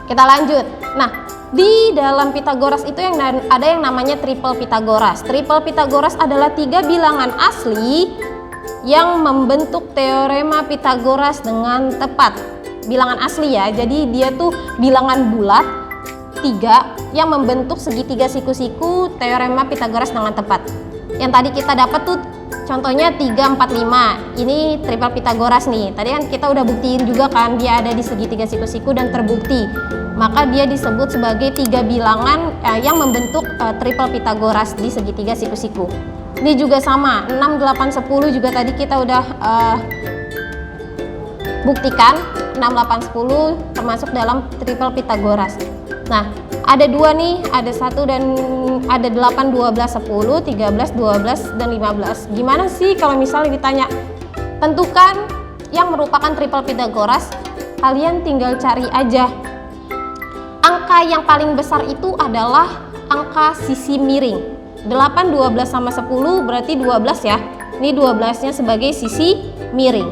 Kita lanjut. Nah, di dalam Pitagoras itu ada yang namanya triple Pitagoras. Triple Pitagoras adalah 3 bilangan asli yang membentuk teorema Pitagoras dengan tepat. Bilangan asli ya, jadi dia tuh bilangan bulat 3 yang membentuk segitiga siku-siku teorema Pitagoras dengan tepat. Yang tadi kita dapat tuh contohnya 3, 4, 5. Ini triple Pitagoras nih. Tadi kan kita udah buktiin juga kan dia ada di segitiga siku-siku dan terbukti. Maka dia disebut sebagai 3 bilangan yang membentuk triple Pitagoras di segitiga siku-siku. Ini juga sama, 6, 8, 10 juga tadi kita udah buktikan 6, 8, 10 termasuk dalam triple Pitagoras. Nah, ada 2 nih, ada 1 dan ada 8, 12, 10, 13, 12, dan 15. Gimana sih kalau misalnya ditanya tentukan yang merupakan triple Pitagoras? Kalian tinggal cari aja. Angka yang paling besar itu adalah angka sisi miring. 8, 12 sama 10 berarti 12 ya. Ini 12-nya sebagai sisi miring.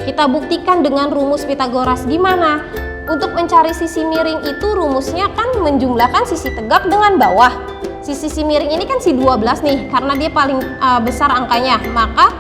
Kita buktikan dengan rumus Pitagoras. Gimana? Untuk mencari sisi miring itu rumusnya kan menjumlahkan sisi tegak dengan bawah. Sisi miring ini kan si 12 nih, karena dia paling besar angkanya. Maka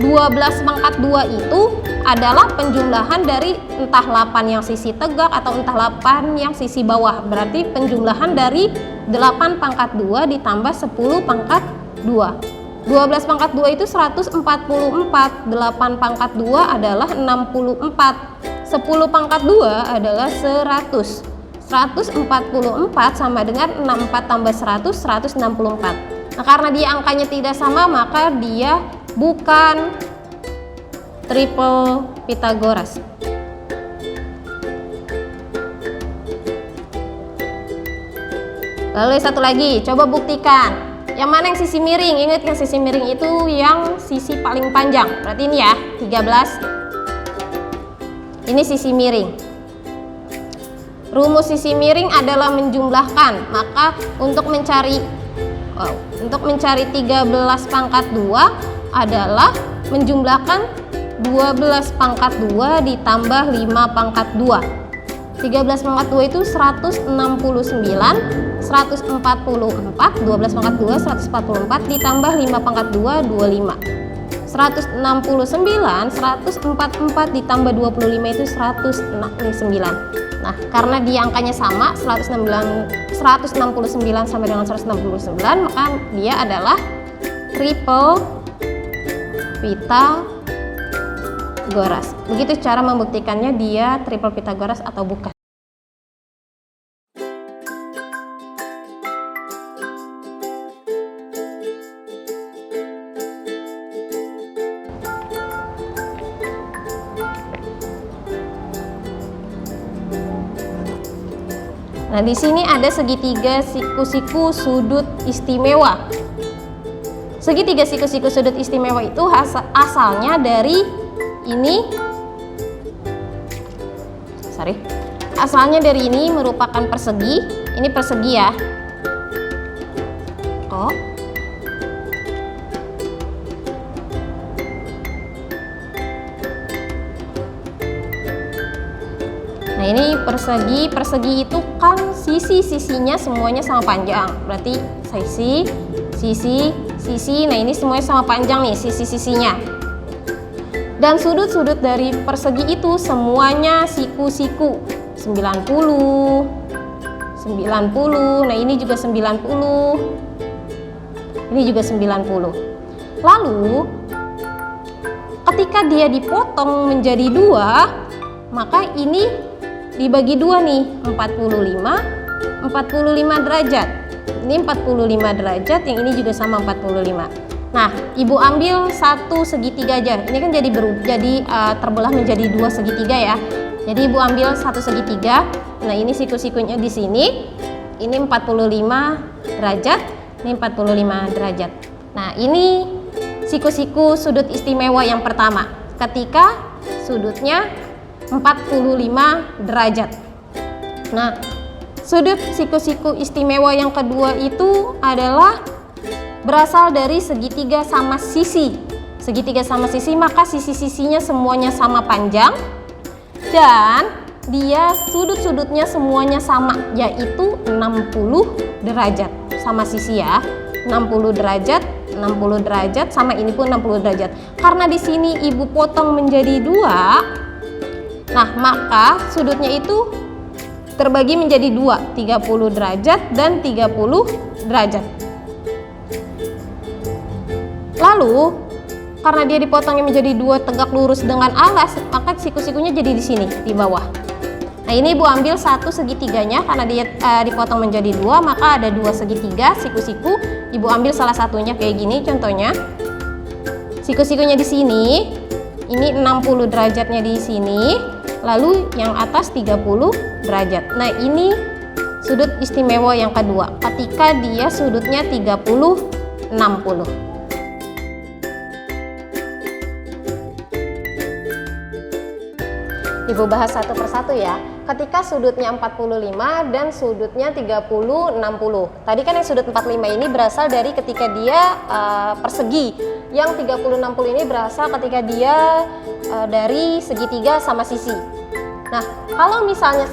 12 pangkat 2 itu adalah penjumlahan dari entah 8 yang sisi tegak atau entah 8 yang sisi bawah. Berarti penjumlahan dari 8 pangkat 2 ditambah 10 pangkat 2. 12 pangkat 2 itu 144, 8 pangkat 2 adalah 64, 10 pangkat 2 adalah 100. 144 sama dengan 64 tambah 100, 164. Nah, karena dia angkanya tidak sama, maka dia bukan triple Pitagoras. Lalu satu lagi, coba buktikan. Yang mana yang sisi miring? Ingat yang sisi miring itu yang sisi paling panjang. Berarti ini ya, 13. Ini sisi miring. Rumus sisi miring adalah menjumlahkan. Maka untuk mencari 13 pangkat 2 adalah menjumlahkan 12 pangkat 2 ditambah 5 pangkat 2. 13 pangkat 2 itu 169, 144, 12 pangkat 2 144 ditambah 5 pangkat 2 25. 169, 144 ditambah 25 itu 169. Nah, karena dia angkanya sama, 169 sama dengan 169, maka dia adalah triple Pitagoras. Begitu cara membuktikannya dia triple Pitagoras atau bukan. Nah, di sini ada segitiga siku-siku sudut istimewa. Segitiga siku-siku sudut istimewa itu asalnya dari ini. Asalnya dari ini merupakan persegi. Ini persegi ya. Nah, ini persegi. Persegi itu kan sisi-sisinya semuanya sama panjang. Berarti sisi. Nah, ini semuanya sama panjang nih sisi-sisinya. Dan sudut-sudut dari persegi itu semuanya siku-siku. 90. Nah, ini juga 90. Ini juga 90. Lalu ketika dia dipotong menjadi 2, maka ini dibagi 2 nih, 45 derajat. Ini 45 derajat, yang ini juga sama 45. Nah, Ibu ambil satu segitiga aja. Ini kan jadi terbelah menjadi 2 segitiga ya. Jadi Ibu ambil satu segitiga. Nah, ini siku-sikunya di sini. Ini 45 derajat, ini 45 derajat. Nah, ini siku-siku sudut istimewa yang pertama. Ketika sudutnya 45 derajat. Nah, sudut siku-siku istimewa yang kedua itu adalah berasal dari segitiga sama sisi. Segitiga sama sisi, maka sisi-sisinya semuanya sama panjang. Dan dia sudut-sudutnya semuanya sama, yaitu 60 derajat. Sama sisi ya, 60 derajat, 60 derajat, sama ini pun 60 derajat. Karena di sini ibu potong menjadi 2, nah maka sudutnya itu terbagi menjadi 2, 30 derajat dan 30 derajat. Lalu karena dia dipotongnya menjadi 2 tegak lurus dengan alas, maka siku-sikunya jadi di sini di bawah. Nah ini ibu ambil 1 segitiganya, karena dia dipotong menjadi 2, maka ada 2 segitiga siku-siku. Ibu ambil salah satunya kayak gini contohnya. Siku-sikunya di sini, ini 60 derajatnya di sini, lalu yang atas 30 derajat. Nah ini sudut istimewa yang kedua, ketika dia sudutnya 30, 60. Ibu bahas satu persatu ya. Ketika sudutnya 45 dan sudutnya 30, 60. Tadi kan yang sudut 45 ini berasal dari ketika dia persegi. Yang 30, 60 ini berasal ketika dia dari segitiga sama sisi. Nah, kalau misalnya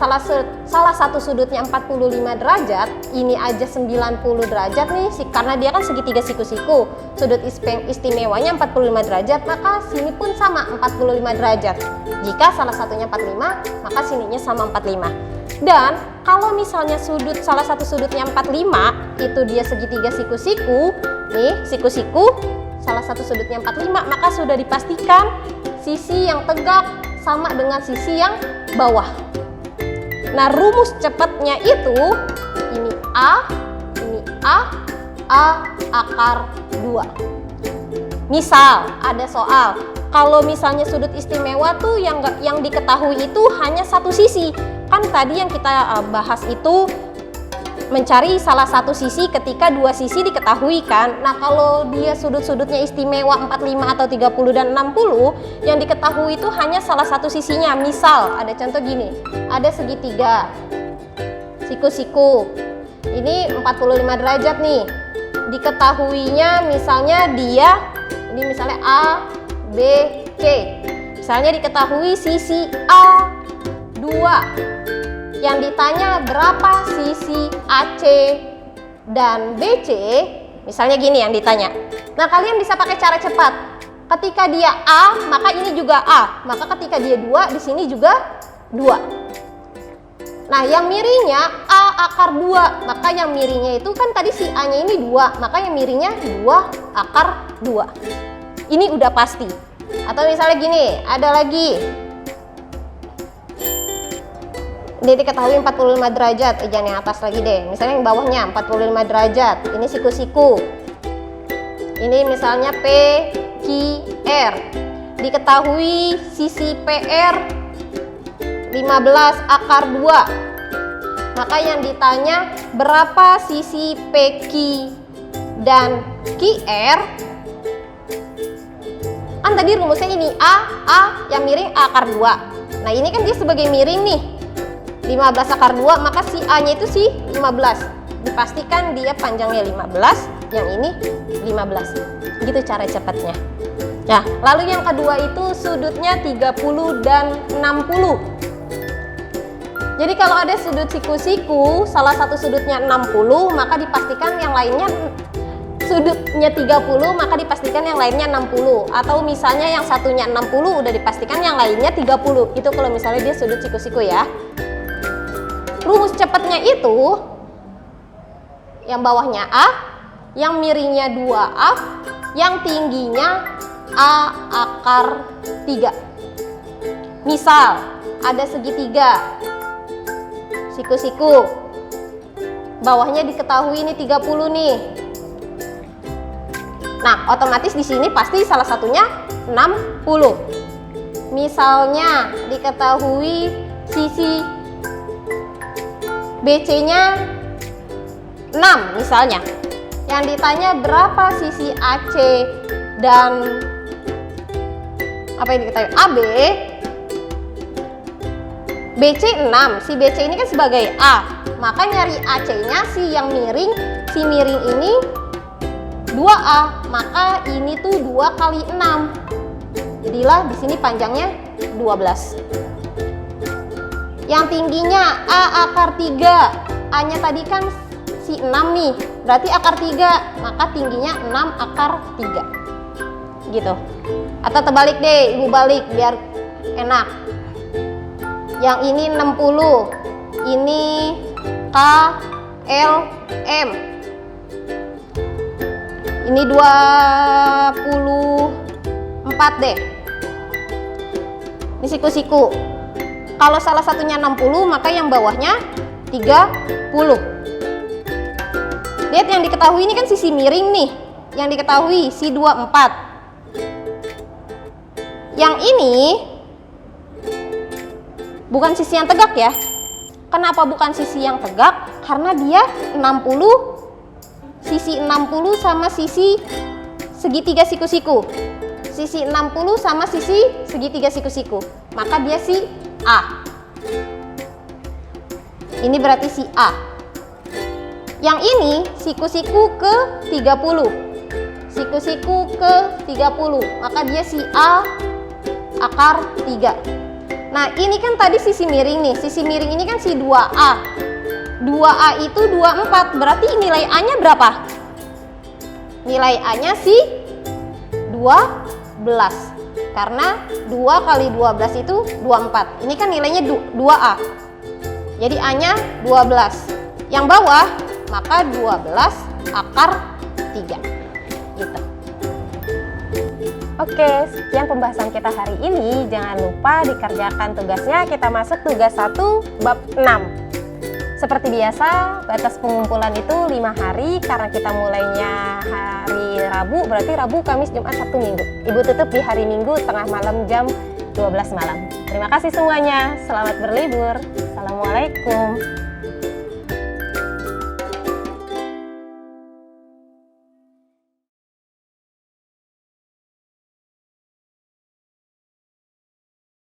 salah satu sudutnya 45 derajat, ini aja 90 derajat nih, karena dia kan segitiga siku-siku. Sudut istimewanya 45 derajat, maka sini pun sama 45 derajat. Jika salah satunya 45, maka sininya sama 45. Dan kalau misalnya salah satu sudutnya 45, itu dia segitiga siku-siku, nih siku-siku, salah satu sudutnya 45, maka sudah dipastikan sisi yang tegak sama dengan sisi yang bawah. Nah, rumus cepatnya itu ini A akar 2. Misal ada soal, kalau misalnya sudut istimewa tuh yang diketahui itu hanya satu sisi. Kan tadi yang kita bahas itu mencari salah satu sisi ketika 2 sisi diketahui kan. Nah, kalau dia sudut-sudutnya istimewa 45 atau 30 dan 60, yang diketahui itu hanya salah satu sisinya. Misal ada contoh gini, ada segitiga siku-siku, ini 45 derajat nih, diketahuinya misalnya dia ini misalnya A, B, C. Misalnya diketahui sisi A 2. Yang ditanya berapa sisi AC dan BC, misalnya gini yang ditanya. Nah, kalian bisa pakai cara cepat. Ketika dia A, maka ini juga A. Maka ketika dia 2, di sini juga 2. Nah, yang miringnya A akar 2. Maka yang miringnya itu kan tadi si A-nya ini 2. Maka yang miringnya 2 akar 2. Ini udah pasti. Atau misalnya gini, ada lagi. Ini diketahui 45 derajat, jangan yang atas lagi deh. Misalnya yang bawahnya 45 derajat, ini siku-siku. Ini misalnya P, Q, R. Diketahui sisi PR 15 akar 2. Maka yang ditanya berapa sisi PQ dan QR. Kan tadi rumusnya ini A yang miring A akar 2. Nah, ini kan dia sebagai miring nih. 15 akar 2, maka si A-nya itu si 15. Dipastikan dia panjangnya 15, yang ini 15. Gitu cara cepatnya. Nah, lalu yang kedua itu sudutnya 30 dan 60. Jadi kalau ada sudut siku-siku, salah satu sudutnya 60, maka dipastikan yang lainnya sudutnya 30, maka dipastikan yang lainnya 60. Atau misalnya yang satunya 60, udah dipastikan yang lainnya 30. Itu kalau misalnya dia sudut siku-siku ya. Rumus cepatnya itu yang bawahnya A, yang miringnya 2A, yang tingginya A akar 3. Misal ada segitiga siku-siku, bawahnya diketahui ini 30 nih. Nah, otomatis di sini pasti salah satunya 60. Misalnya diketahui sisi BC-nya 6 misalnya. Yang ditanya berapa sisi AC dan apa yang diketahui AB. BC 6, si BC ini kan sebagai A. Maka nyari AC-nya si yang miring, si miring ini 2A. Maka ini tuh 2 kali 6. Jadilah di sini panjangnya 12. Yang tingginya A akar 3. A-nya tadi kan si 6 nih. Berarti akar 3, maka tingginya 6 akar 3. Gitu. Atau terbalik deh, Ibu balik biar enak. Yang ini 60. Ini K L M. Ini 24 deh. Ini siku-siku. Kalau salah satunya 60, maka yang bawahnya 30. Lihat yang diketahui ini kan sisi miring nih. Yang diketahui si 24. Yang ini bukan sisi yang tegak ya. Kenapa bukan sisi yang tegak? Karena dia 60, sisi 60 sama sisi segitiga siku-siku. Sisi 60 sama sisi segitiga siku-siku. Maka dia si A. Ini berarti si A. Yang ini siku-siku ke 30. Siku-siku ke 30. Maka dia si A akar 3. Nah, ini kan tadi sisi miring nih. Sisi miring ini kan si 2A. 2A itu 24. Berarti nilai A-nya berapa? Nilai A-nya si 12. Karena 2 kali 12 itu 24. Ini kan nilainya 2A. Jadi A-nya 12. Yang bawah, maka 12 akar 3. Gitu. Oke, sekian pembahasan kita hari ini. Jangan lupa dikerjakan tugasnya. Kita masuk tugas 1 bab 6. Seperti biasa, batas pengumpulan itu 5 hari. Karena kita mulainya hari Rabu, berarti Rabu, Kamis, Jumat, Sabtu, Minggu. Ibu tutup di hari Minggu tengah malam jam 12 malam. Terima kasih semuanya. Selamat berlibur. Assalamualaikum.